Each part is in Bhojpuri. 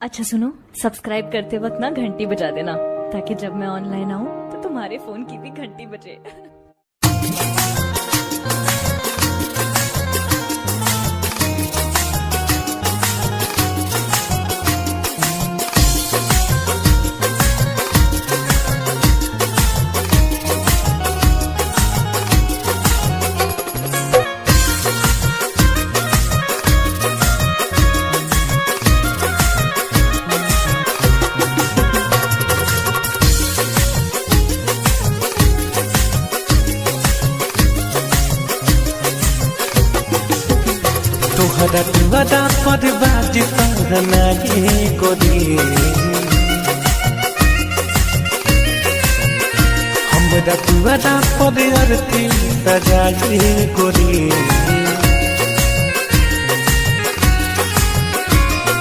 अच्छा सुनो, सब्सक्राइब करते वक्त ना घंटी बजा देना ताकि जब मैं ऑनलाइन आऊँ तो तुम्हारे फोन की भी घंटी बजे। तोहरा दुआरा पर बाजी तोहरा ये गोरी हमरा दुआरा पर अरती सजाए गोरी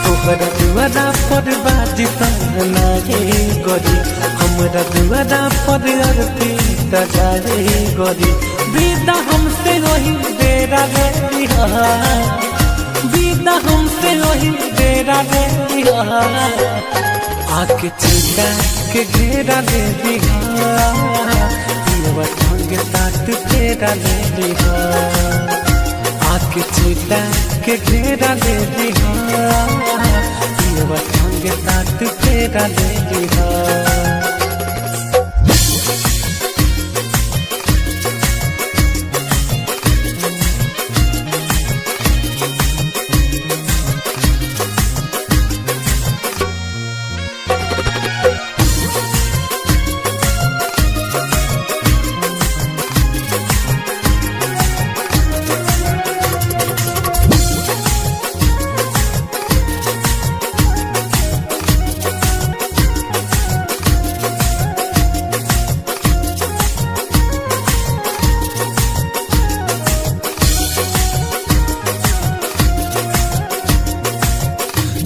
तोहरा दुआरा पर बाजी तोहरा ये गोरी हमरा दुआरा पर अरती सजाए गोरी विदा हमसे वही बेरा रे विदा हमसे वही बेरा रे आके चिंता के घेरा ले दिया संग साथ फेरा ले दिया आके चिंता के घेरा ले दिया संग साथ फेरा ले दिया।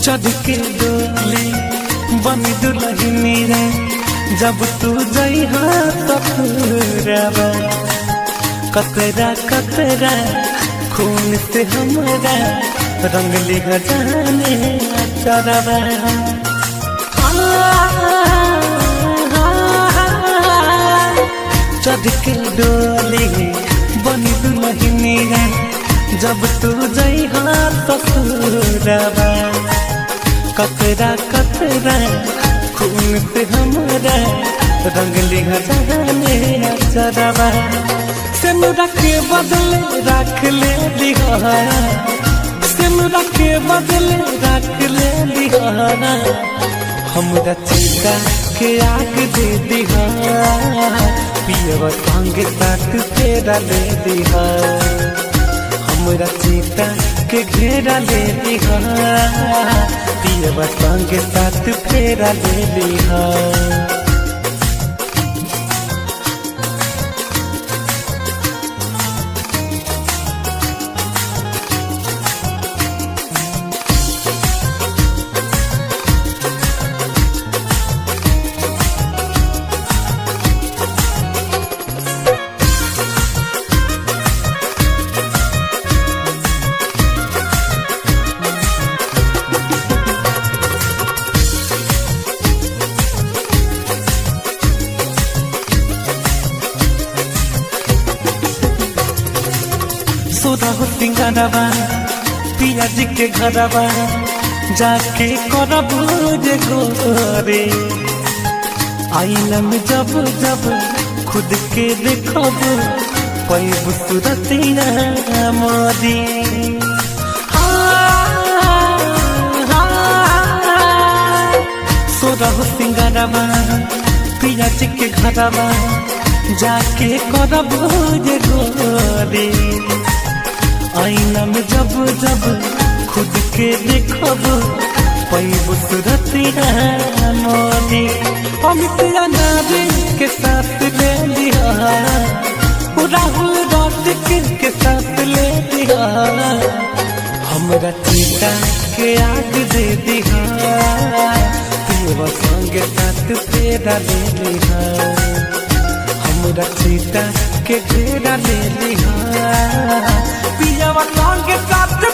चढ़ के डोली बनी दुल्हनी रे जब तू जइहा ससुरवा कतरा कतरा खून से हमरा रंग लिहा जाने चरवा चढ़ के डोली बनी दुल्हनी रे जब तू जइहा ससुरवा कतरा कतरा खून से हमरा रंग लिहा जाने चरवा सिमरा के बदले रख ले लिहा सिमरा के बदले रख ले लिहा हमरा चिता के आग दे दिहा पियवा संग साथ फेरा ले दिहा हमरा चिता के घेरा ले लिहा पियवा संग साथ फेरा ले लिहा। सोरहो सिंगारवा पिया जी के घरवा जाके करबू जे गोरे आईना में जब जब खुद के देखब पैबू सूरतिया मोदी सोरहो सिंगारवा पिया जी के घरवा जाके करबू जे गोरे आईना में जब जब खुद के देखब पैबू सूरतिया मोदी अमित नारी के साथ ले लिया राहुल रौतिक के साथ ले लिया हमरा चिता के आग दे दिया पियवा संग साथ फेरा ले लिया हमरा चिता के घेरा ले लिहा पियवा संग साथ